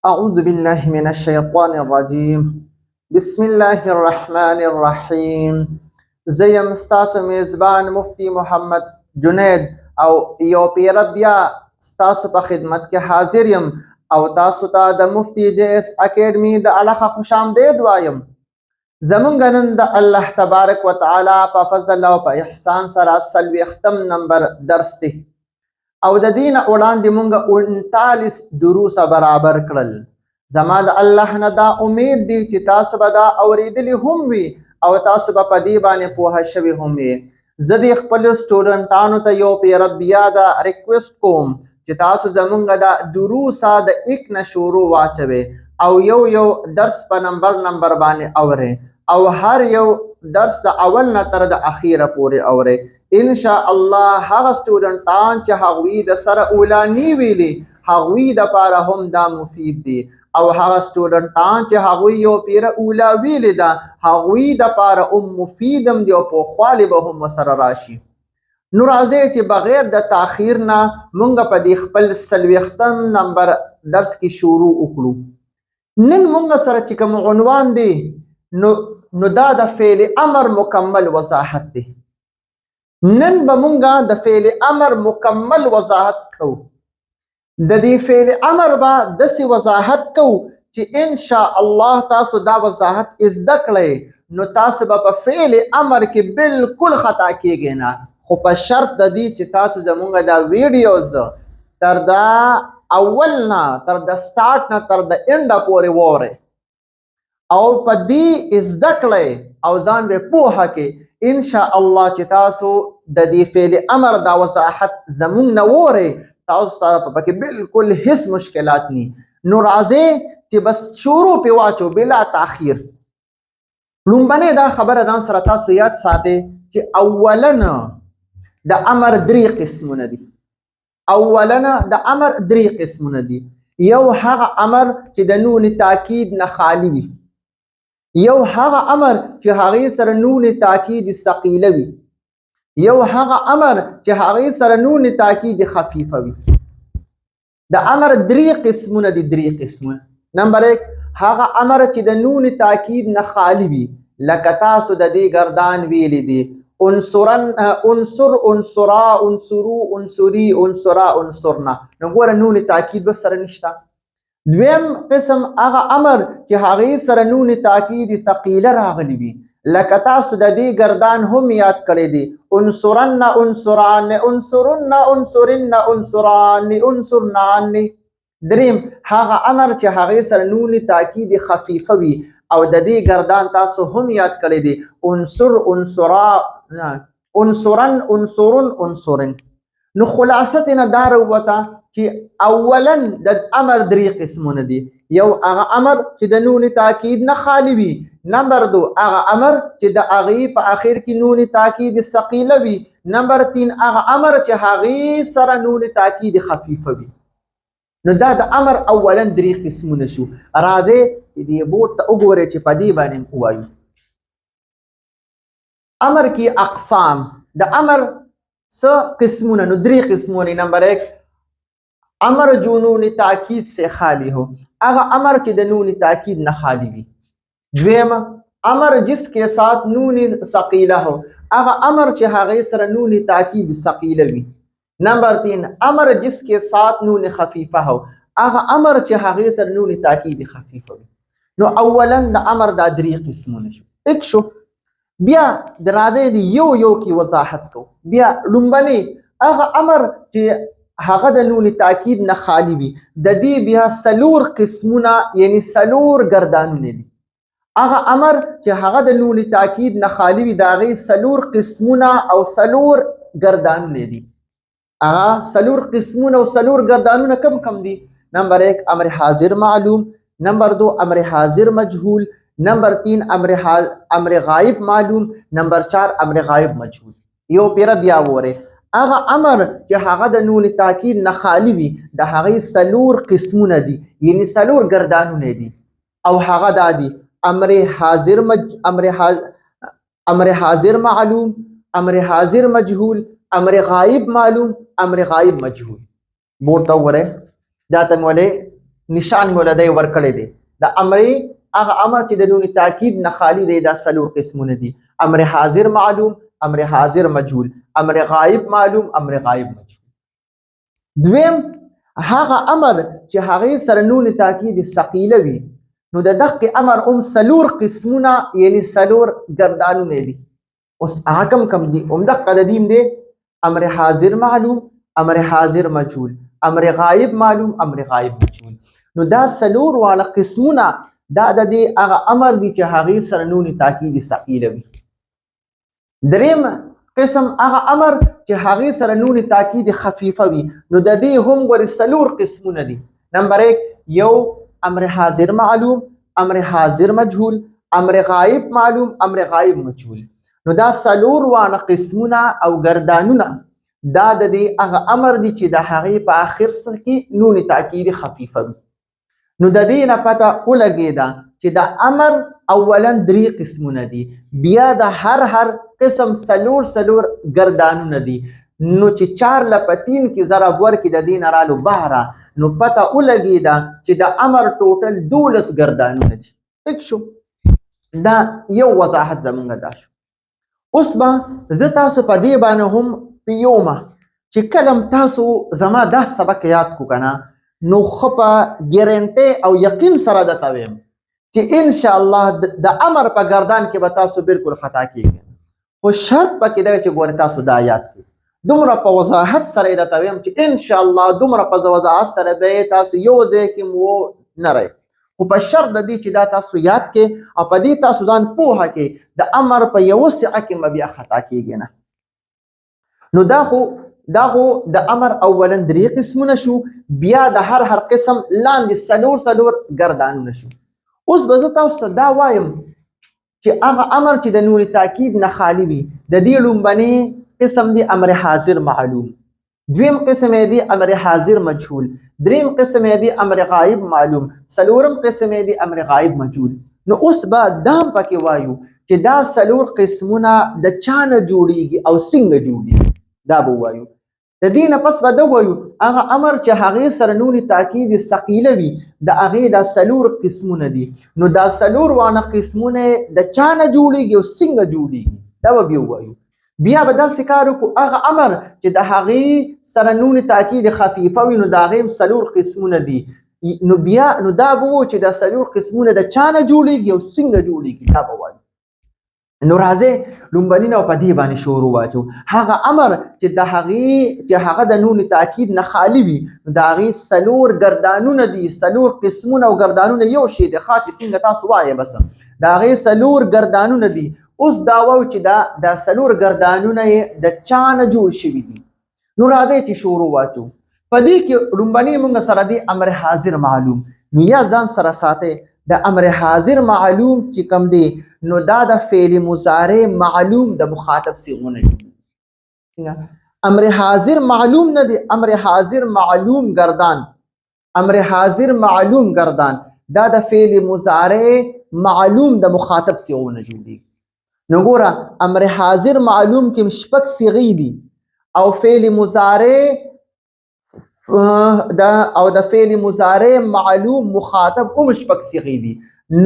أعوذ بالله من الشيطان الرجيم بسم الله الرحمن الرحيم زیم ستاسو میزبان مفتی محمد جنید او یو پیر بیا ستاسو په خدمت کې حاضر یم او تاسو ته د مفتی جے ایس اکیډمي د اړخه خوش آمدید وایم. زمونږ نن د الله تبارک وتعالی په فضل او په احسان سره 40 نمبر درس دی او د دین وړاندې مونږ 39 دروس برابر کړل. زما د الله نه دا امید دی چې تاسو به دا اوریدلی هم وي او تاسو به په دې باندې پوهه شوي هم وي. زه د خپلو سټوډنټانو ته یو پیر بیا دا ریکویسټ کوم چې تاسو زمونږ د دروسه د 1 نه شروع واچوئ او یو درس په نمبر باندې اورئ او هر یو درس د اول نه تر د اخیره پورې اورئ. ان شاء الله هغه سټوډنټان چې هغوی د سره اولاني ویلي هغوی دپاره هم دا مفید دي او هغه سټوډنټان چې هغوی یو پیره اولا ویلي ده هغوی دپاره هم مفید هم دي او پوخوالی به هم ورسره راشي. نو راځئ چې بغیر د تاخیر نه مونږ په دې خپل 40 نمبر درس کې شروع وکړو. نن مونږ سره چې کوم عنوان دی نو دا د فعل امر مکمل وضاحت دی. نن به مونږ د فعل امر مکمل وضاحت کوو. د دې فعل امر به داسې وضاحت کوو چې ان شاء الله تاسو دا وضاحت زده کړئ نو تاسو به په فعل امر کې بالکل خطا کیږئ نه، خو په شرط د دې چې تاسو زمونږ دا ویډیوز تر د اول نه تر د سټارټ نه تر د انډه پورې واورئ او په دې زده کړئ او ځان به پوهه کړئ. ان شاء الله چې تاسو د دې فعل امر دا وضاحت زمونږ نه واورئ تاسو ته پکې بالکل هیڅ مشکلات ني. نو راځئ چې بس شروع پې واچو بلا تاخیر. لومبنۍ دا خبره ځان سره تاسو یاد ساتئ چې اولا د امر 3 قسمونه دي. اولا د امر 3 قسمونه دي. یو هغه امر چې د نون تاکید نه خالی وي، یو هغه امر چې هغې سره نون تاکید ثقیله وي، یو هغه امر چې هغې سره نون تاکید خفیفه وي. د امر 3 قسمونه دي. 3 قسمونه. نمبر 1 هغه امر چې د نون تاکید نه خالی وي، لکه تاسو د دې گردان ویلی دي انصرن، انصر، انصرا، انصرو، انصری، انصرا، انصرنا. نو ګوره نون تاکید به سره نشته. دویم قسم هغه امر چې هغې سره نون تاکید ثقیله راغلی وي، لکه تاسو د دې گردان هم یاد کړی دي انصرن، انصران، انصرن، انصرن، انصران، انصرنان. دریم هغه امر چې هغې سره نون تاکید خفیفه وي او د دې گردان تاسو هم یاد کړی دي انصر، انصرا، انصرن، انصرن، انصرن. نو خلاصت نه دا راووته چې اولا د امر 3 قسمونه دي. یو هغه امر چې د نون تاکید نه خالی وي. نمبر 2 هغه امر چې د هغې په اخر کې نون تاکید ثقیله وي. نمبر 3 هغه امر چې هغې سره نون تاکید خفیفه وي. نو دا د امر اولا 3 قسمونه شو. راځئ چې دې بورډ ته وګورئ چې په دې باندې ووایو. امر کې اقسام د امر څه قسمونه؟ نو 3 قسمونه. نمبر 1 امر جو نون تاکید سے خالی ہو، اگر امر چې د نون تاکید نہ خالی وي. دویم امر جس کے ساتھ نون ثقیلہ ہو، اگر امر چې هغې سره نون تاکید ثقیله وي. نمبر 3 امر جس کے ساتھ نون خفیفہ ہو، اگر امر چې هغې سره نون تاکید خفیفه وي. نو اولا د امر دا 3 قسمونه شو. ایک شو. بیا د راځئ د یو کې وضاحت کو. بیا لومبنۍ هغه امر چې هغه د نون تاکید نه خالی وي، د دې بیا 4 قسمونه یعنی 4 گردانونه دي. هغه امر چې هغه د نون تاکید نه خالی وي د هغې 4 قسمونه او 4 گردانونه دي. هغه 4 قسمونه او 4 گردانونه کم دي؟ نمبر 1 امر حاضر معلوم، نمبر 2 امر حاضر مجهول، نمبر 3 امر غائب معلوم، نمبر 4 امر غائب مجهول. یو پیره بیا وره هغه امر چې هغه د نون تاکید نه خالی وي د هغې 4 قسمونه دي یعنی 4 گردانونه دي او هغه دا دي امر حاضر معلوم، امر حاضر مجهول، امر غائب معلوم، امر غائب مجهول. بورډ ته وګورئ دا ته مې ولې نشان مولدی ورکړی دی. د امر هغه امر چې د نون تاکید نه خالی دی دا څلور قسمونه دي. امر حاضر معلوم، امر حاضر مجهول، امر غایب معلوم، امر غایب مجهول. دویم هغه امر چې هغه سره نون تاکید ثقيله وي نو د دقه امر څلور قسمونه یعنی څلور گردانونه دي. اوس حکم کم دي دقه د دیم دي امر حاضر معلوم، امر حاضر مجهول، امر غایب معلوم، امر غایب مجهول. نو دا څلور واړه قسمونه دا د دې هغه امر دي چې هغه سره نون تاکید ثقيله وي. دریم قسم هغه امر چې هغه سره نون تاکید خفیفه وي نو د دې هم ور څلور قسمونه دي. نمبر 1 یو امر حاضر معلوم، امر حاضر مجهول، امر غایب معلوم، امر غایب مجهول. نو دا څلور وانه قسمونه او گردانونه دا د دې هغه امر دي چې د هغه په اخر سره کې نون تاکید خفیفه وي. نو د دې نه پته ولګیدا چې د امر اولا درې قسمونه دي، بیا د هر قسم څلور گردانونه دي. نو چې 4 ل 3 کې ضرب ورکړي د دې نه رالو بهره نو پته ولګیدا چې د امر ټوټل 12 گردانونه دي. ټیک شو، دا یو وضاحت زمونږ دا شو. اوس به زه تاسو په دې باندې هم پیومه چې کلم تاسو زما دا سبق یاد کو کنه نو خپه ګارانټي او یقین سره د تویم چې ان شاء الله د امر په گردان کې به تاسو بالکل خطا کیږئ. خو شرط پکې دی چې ګور تاسو دا یاد کړئ. دومره په وضاحت سره د تویم چې ان شاء الله دومره په وضاحت سره به تاسو یو ځای کې مو نه راي. خو په شرط د دې چې دا تاسو یاد کړئ او په دې تاسو ځان پوهه کړئ د امر په یو سعه کې بیا خطا کیږئ نه. نو دا خو د امر اولا درې قسمونه شو، بیا د هر قسم لاندې څلور گردانونه شو. اوس به زه تاسو ته دا وایم چې هغه امر چې د نون تاکید نه خالی وي د دې لومبني قسم دی امر حاضر معلوم، دویم قسم دی امر حاضر مجهول، دریم قسم دی امر غایب معلوم، څلورم قسم دی امر غایب مجهول. نو اوس به دام پکې وایو چې دا څلور قسمونه د چانه جوړیږي او څنګه جوړیږي. دا به وایو د دې نه پس به دا وایو هغه امر چې هغه سره نون تاکید ثقيله وي د هغه د څلور قسمونه دي. نو دا څلور وانه قسمونه د چانه جوړیږي او څنګه جوړیږي دا به وایو. بیا به داسې کار وکړو هغه امر چې د هغه سره نون تاکید خفیفه وي نو د هغه څلور قسمونه دي. نو دا به و چې د څلور قسمونه د چانه جوړیږي او څنګه جوړیږي دا به وایو. نو راځي لومبني او په دې باندې شروع واچو. هغه امر چې هغه د نون تاکید نه خالی وي د هغه څلور گردانونه دي، څلور قسمونه او گردانونه یو شی د خاطر څنګه تاسو وایي بس د هغه څلور گردانونه دي. اوس دا وایو چې د څلور گردانونه د چانه جوړ شوي دي. نو راځي چې شروع واچو. په دې کې لومبني موږ سره دی امر حاضر معلوم. نو یا ځان سره ساتي د امر حاضر معلوم چې کوم دی نو دا د فعل مضارع معلوم د مخاطب صيغونه دي. څنګه امر حاضر معلوم نه دی، امر حاضر معلوم گردان، امر حاضر معلوم گردان دا د فعل مضارع معلوم د مخاطب صيغونه جوړي. نو ګوره امر حاضر معلوم کې شپږ صيغې دي او فعل مضارع د فعل مضارع معلوم مخاطب هم شپږ صيغې دي.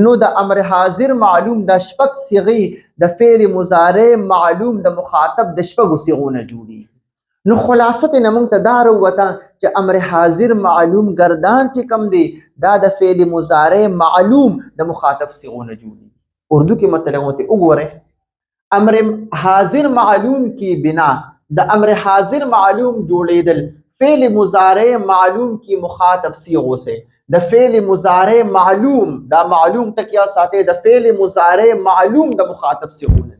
نو د امر حاضر معلوم د شپږ صيغې د فعل مضارع معلوم د مخاطب د شپږو صيغونه جوړي. نو خلاصه نه موږ ته دا وروته چې امر حاضر معلوم گردان چې کم دی دا د فعل مضارع معلوم د مخاطب صيغونه جوړي. اردو کې مطلب وته وګوره امر حاضر معلوم کی بنا د امر حاضر معلوم جوړیدل فعل مضارع معلوم کی مخاطب صيغوں سے د فعل مضارع معلوم دا معلوم تکیا ساته د فعل مضارع معلوم د مخاطب صيغونه.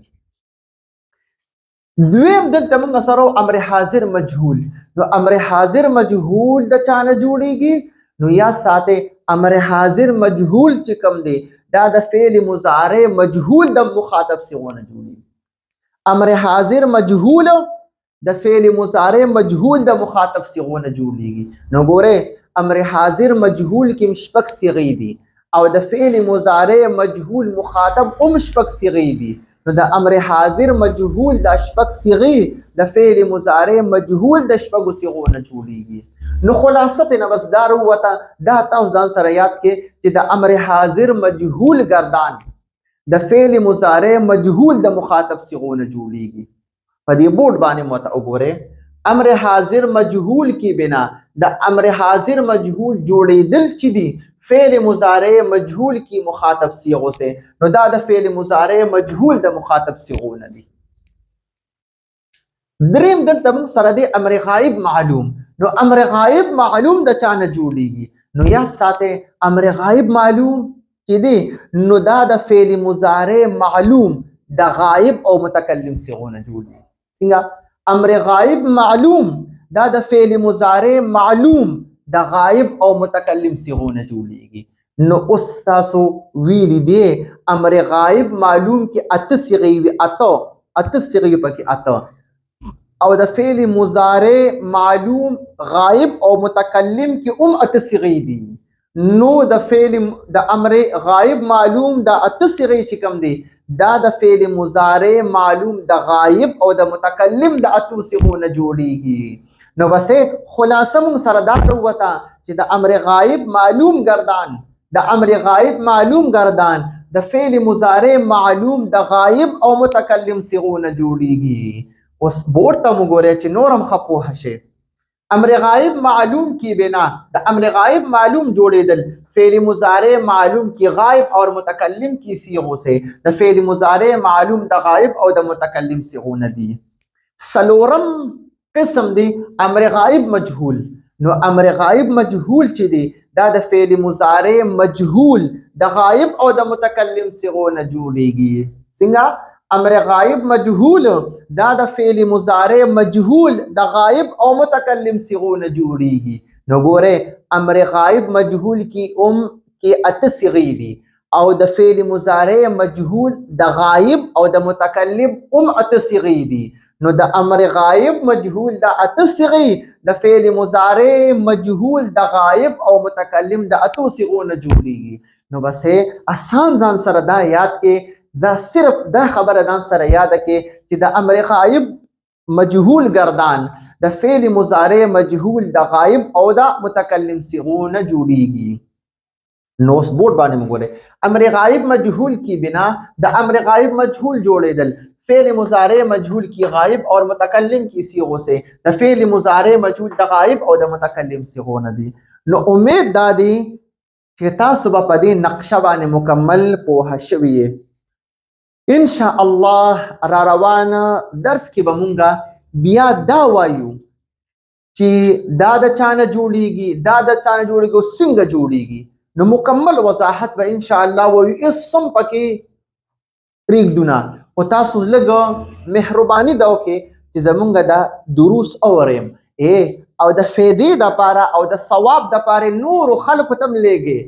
دویم دلته موږ سره امر حاضر مجهول. نو امر حاضر مجهول د چانه جوړیږي نو یا ساته امر حاضر مجهول چې کوم دی دا د فعل مضارع مجهول د مخاطب صيغونه جوړیږي. امر حاضر مجهول د فعل مضارع مجهول د مخاطب صيغونه جوړیږي. نو ګوره امر حاضر مجهول کې شپږ صيغې دي او د فعل مضارع مجهول مخاطب هم شپږ صيغې دي. نو د امر حاضر مجهول د شپږ صيغې د فعل مضارع مجهول د شپږو صيغو نه جوړیږي. نو خلاصه نه بس دا وروته دا تاسو ځان سره یاد کې چې د امر حاضر مجهول گردان د فعل مضارع مجهول د مخاطب صيغو نه جوړیږي. په دې بورډ باندې مو ته وګورئ امر حاضر مجهول کی بنا د امر حاضر مجهول جوړیدل چې دي فعل مضارع مجهول کی مخاطب صيغو سے نو دا د فعل مضارع مجهول د مخاطب صيغو نه دي. دریم دلته موږ سره دی امر غائب معلوم. نو امر غائب معلوم د چا نه جوړیږي؟ نو یا ساته امر غائب معلوم چې دی نو دا د فعل مضارع معلوم د غائب او متکلم صيغو نه جوړیږي. څنګه امر غائب معلوم دا د فعل مضارع معلوم د غائب او متکلم صيغو نه جوړیږي. نو اوس تاسو ویلی دی امر غائب معلوم کې اته صيغې وي اته صيغې پکې اته او د فعل مضارع معلوم غائب او متکلم کې اته صيغې دي. نو د فعل د امر غائب معلوم د اته صيغې چې کوم دي دا د فعل مضارع معلوم د غائب او د متکلم د اتو صيغو نه جوړیږي. نو بس خلاصه موږ سره دا وروته چې د امر غائب معلوم گردان د فعل مضارع معلوم د غائب او متکلم صيغو نه جوړیږي. اوس بورډ ته موږ ګورئ چې نورم خپوه شي. امر غائب معلوم کی بنا د امر غائب معلوم جوړیدل فعل مضارع معلوم کی غائب اور متکلم کی صيغو سے د فعل مضارع معلوم د غائب او د متکلم صيغو نه دي. سلورم قسم دی امر غائب مجهول. نو امر غائب مجهول چې دی دا د فعل مضارع مجهول د غائب او د متکلم صيغو نه جوړیږي. څنګه امر غائب مجهول دا د فعل مضارع مجهول د غائب او متکلم صيغو نه جوړیږي. نو ګوره امر غائب مجهول کی اته صيغې دي او د فعل مضارع مجهول د غائب او د متکلم اته صيغې دي. نو د امر غائب مجهول د اته صيغې د فعل مضارع مجهول د غائب او متکلم د اتو صيغو نه جوړیږي. نو بس آسان ځان سره دا یاد کې دا صرف دا خبره ځان سره یاد کې چې د امر غائب مجهول گردان د فعل مضارع مجهول د غائب او د متکلم صيغو نه جوړیږي. نو اس بورډ باندې موږ ګورئ امر غائب مجهول کی بنا د امر غائب مجهول جوړیدل فعل مضارع مجهول کی غائب اور متکلم کی صيغو سے د فعل مضارع مجهول د غائب او د متکلم صيغو نه دي. نو امید دا دی چې تاسو په دې نقشه باندې مکمل پوه شوي. ان شاء الله را روان درس کې به مونږه بیا دا وایو چې دا د چانه جوړیږي او څنګه جوړیږي. نو مکمل وضاحت به ان شاء الله وایو. اسم پکې پرېږدو نه خو تاسو لږ مهرباني دا وکړئ چې زمونږ دا دروس اورئ او د فایدې دپاره او د ثواب دپاره نورو خلکو ته هم لیږئ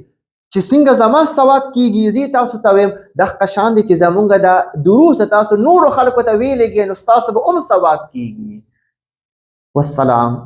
چې څنګه زما ثواب کیږي. زه تاسو ته وایم دغه شان دي چې زمونږ د دروس تاسو نورو خلکو ته ویلېږئ نو ستاسو به هم ثواب کیږي. والسلام.